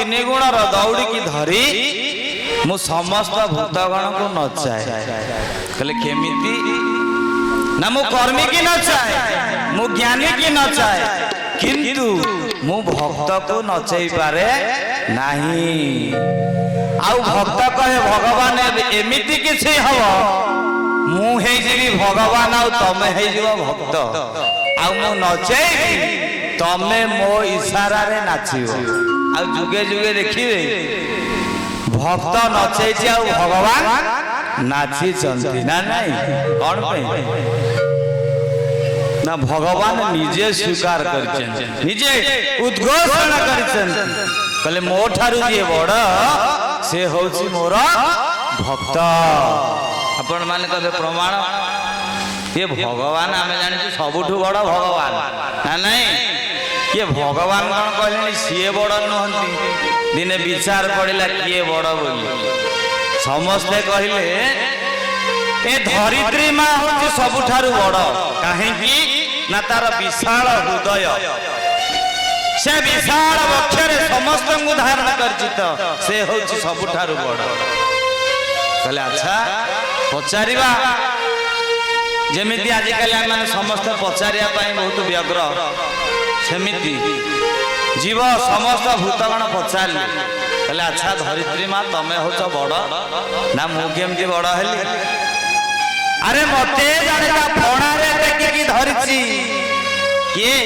तीन गुणर दौड़ी की धरी मु समस्त भूतगण को नचाए कहले केमिति ना मु कर्मी की नचाए मु ज्ञानी की नचाए किंतु मु भक्त को नचाई पारे नहीं। आउ भक्त कहे भगवान एमिति किछि हबो मु हे जीवी भगवान आउ तमे हे जीव भक्त आउ मु नचाई तमे मो इशारा रे नाचिबो आउ जुगे जुगे देखिबे भक्त नचैछि आउ भगवान नाची चंती ना नहीं कौन पे ना भगवान निजे स्वीकार करछन निजे उद्घोषणा करछन कहले मो ठारू जे बड़ से होछि मोर भक्त। आपण माने कबे प्रमाण ये भगवान आमे जानि सबुठु बड़ भगवान ना नहीं ये भगवान कौन कहले सीए बड़ नहंती दिने विचार पड़िला किए बड़ बोली समस्ते कहले ए धरित्री माँ होची सबुठारु बड़ काहेकि ना तार विशाल हृदय से विशाल वक्षरे समस्त को धारण करछि तो से होची सबुठारु बड़ कहले अच्छा पचारिबा जेमिति आज काली माने समस्त पचारिया पई बहुत व्यग्र सेमिति जीव समस्त भूतगण पचारे कहले अच्छा धरित्री माँ तमे होच बड़ ना मु केमती बड़ हेली अरे मते जाने का फोड़ा रे टेके की धरिछि किए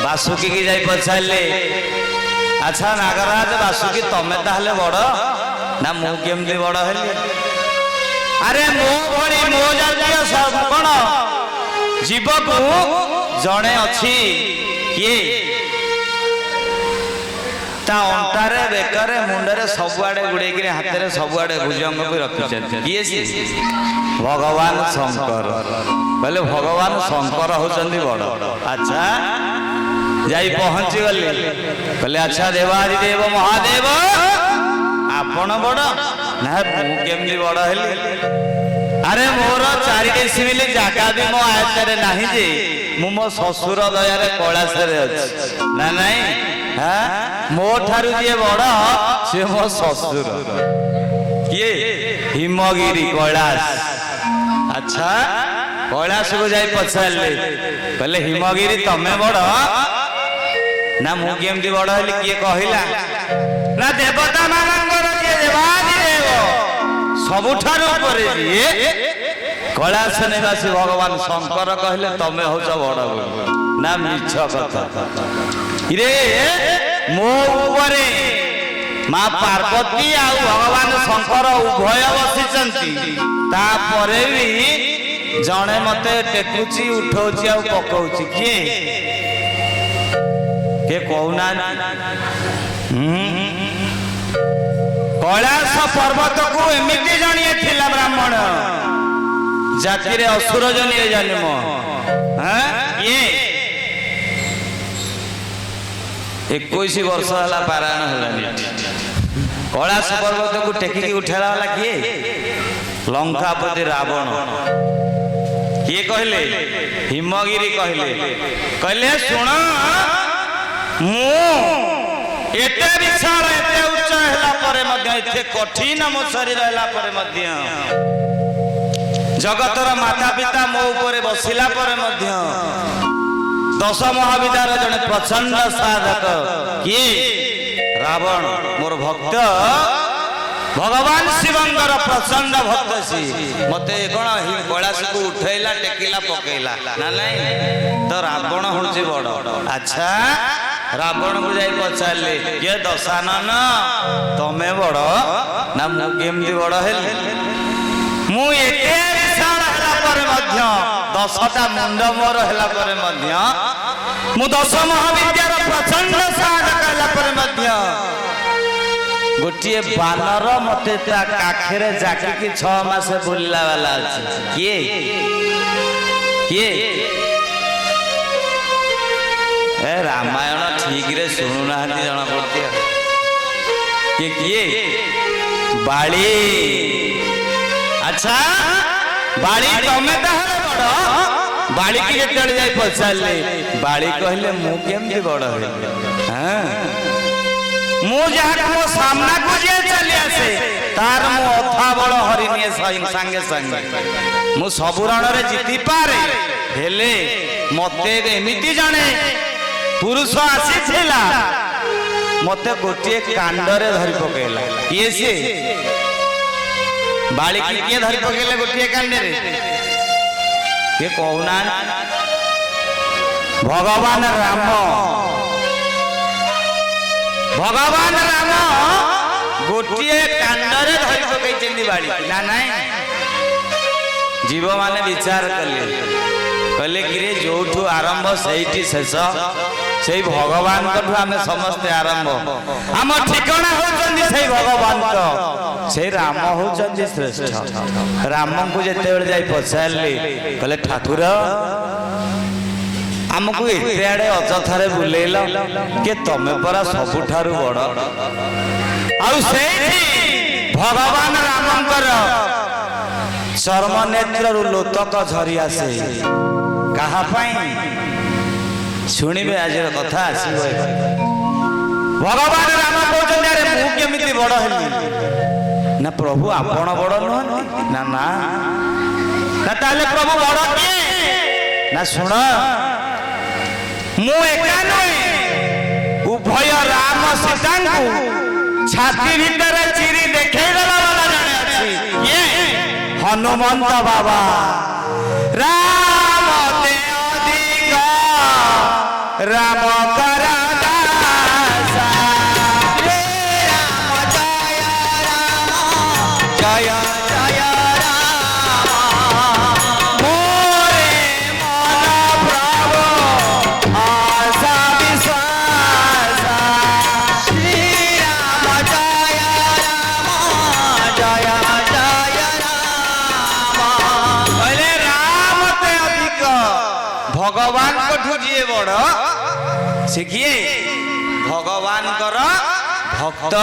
बासुकी की जाई पचारले अच्छा नागराज बासुकी तमे ताहले बड़ ना मु केमती बड़ हेली अरे मो भली मो जातीय सब कोन जीव को जड़े अच्छी किए ता अंटारे बेकारे मुंडरे सबुआडे गुड़े हाथ सबुआडे भुजंग भी रखी किए सी भगवान शंकर बोले भगवान शंकर होचंदी बड़ अच्छा जाई पहुंची गले बोले अच्छा देवादिदेव महादेव आपण बड़ ना मु केमती बड़ हेली अरे मोर 4 डेसिमिल जगह भी मो आयतरे नाही जे मु मो ससुर दयारे कैलाश रे अछि ना नहीं हां मो ठारू जे बड़ से मो ससुर किए हिमगिरी कैलाश अच्छा कैलाश को जाई पछाले कहले हिमगिरी तमे बड़ ना मु केमती बड़ हेली किए कहिला ना देवता मानकर जे देवादि देव सबुठार ऊपर कैलाश निवासी भगवान शंकर कहले तमे होच बड़ ना मिछ कथा रे मो ऊपरे माँ पार्वती आ भगवान शंकर उभय बसिचंती ता परे भी जणे मते टेकुची उठौची आ पकौची किए के कहूना कैलाश पर्वत को एमिति जानिए थिला ब्राह्मण जाति रे असुर जनिए जन्म हां ये 21 वर्ष हला पारायण हलानी कैलाश पर्वत को टेकी की उठेला वाला किए लंकापति रावण किए कहले हिमगिरी कहले सुन मु एते विशाल एते उच्च हैला परे मध्य एते कठिन मो शरीर हैला परे मध्य जगतर माता पिता मो ऊपर बसिला परे मध्य 10 महाविद्यार जने प्रचंड साधक किए रावण मोर भक्त भगवान शिवंकर प्रचंड भक्त सी मते कोन कैलाश को उठैला टेकिला पकेला ना नहीं तो रावण होची बड़ अच्छा रावण को जाई पचारले ये दशानन तमे बड़ ना मु केमती बड़ हेली मु एते विशाल हला पर मध्य 10टा मुंड मोर हला पर मध्य मु 10 महाविद्यार प्रचंड साधक हला पर मध्य गोटिए बानर मते काखेरे जाकी की 6 मास बुलला वाला अछि किए ए रामायण ठीक रे सुनु ना जना पड़ती ये किए बाली अच्छा बाली तमे ताहले बड़ बाड़ी की जेतेबेले जाई पचारले बाड़ी कहले मु केमती बड़ हेली हां मु जहा मो सामना को जे चली आसे तार मु अथा बड़ हरिनिए संगे संगे मु सबु रण रे जीति पारे हेले मते एमिति जाने पुरुष आसी थिला मते गोटे कांडरे धरि पकेला किए से बाड़ी की किए धरि पकेले गोटे कांडरे के कहूना भगवान राम गोटे कांडरे धरि पकई बाड़ी ना नहीं जीव माने विचार कले कहले कि जो आरंभ से शेष से भगवान आम समस्ते आरंभ आम ठिकाना होचंदी से भगवान से राम होचंदी श्रेष्ठ राम को जिते बेले जाई पचारले कहले ठाकुर आमको एते आड़े अजथारे बुलेल के तमे परा सबुठारु बड़ आउ सेठी भगवान रामंकर चर्म नेत्र लोतक झरी आसे कहा शुणिबे आज कथा आसीबो भगवान राम कहउछन अरे मु केमिति बड़ हेली ना प्रभु आपण बड़ नहंती ना ना ना ताले प्रभु बड़ के ना सुन मु एका नय उभय राम सीता को छाती भीतर चिरी देखै देला वाला जाने अछि ये हनुमंत बाबा राम ते अधिक राम कर दासा रे राम जय जय राम मोरे मन प्रभु आशा विश्वास श्री राम जय जय भगवान को जी बड़ से किए भगवान भक्त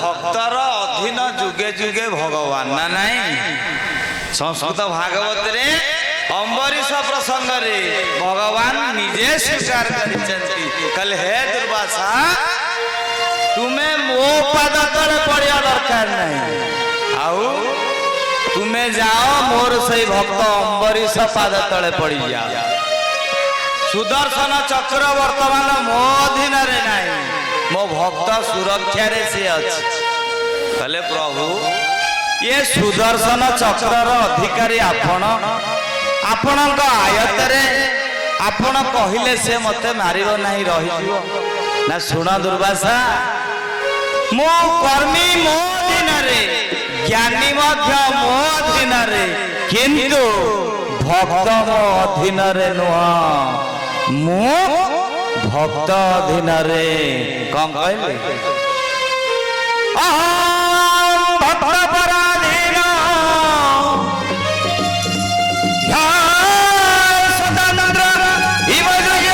भक्तर अधीन जुगे जुगे भगवान ना नहीं संस्कृत भागवत रे अम्बरीश प्रसंग रे भगवान निजे स्वीकार कल हे दुर्वासा तुम्हें मो पाद तले पड़िया दरकार नहीं आउ तुम्हें जाओ मोर से भक्त अम्बरीश पाद तले पड़ी जाओ सुदर्शन चक्र वर्तमान मो अधीन रे नहीं मो भक्त सुरक्षा रे से अछि कहले प्रभु ये सुदर्शन चक्र अधिकारी आपण आयत रे आपण कहिले से मते मारिबो नहीं रही ना सुन दुर्वासा मो कर्मी मो अधीन रे ज्ञानी मध्य मो अधीन रे किंतु भक्त मो अधीन रे नुह मो भक्त अधीन रे कौन कहले अहम भक्त पराधीन स्वतंत्र इव जय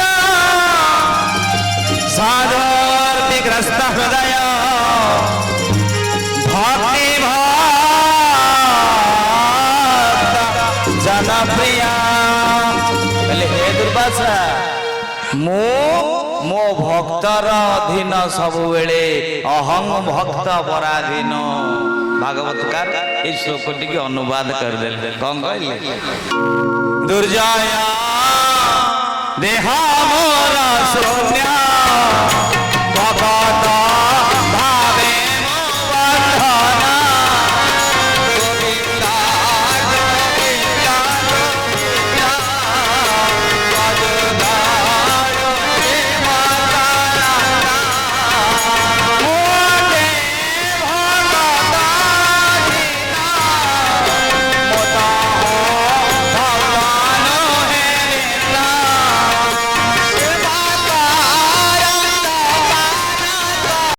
साधर्ति ग्रस्त हृदय जनप्रिया हे दुर्वासा मो भक्तर अधीन सब बेले अहं भक्त पराधीन भागवतकार इस श्लोक टी अनुवाद कर दे कौन कहले दुर्जय देह मोर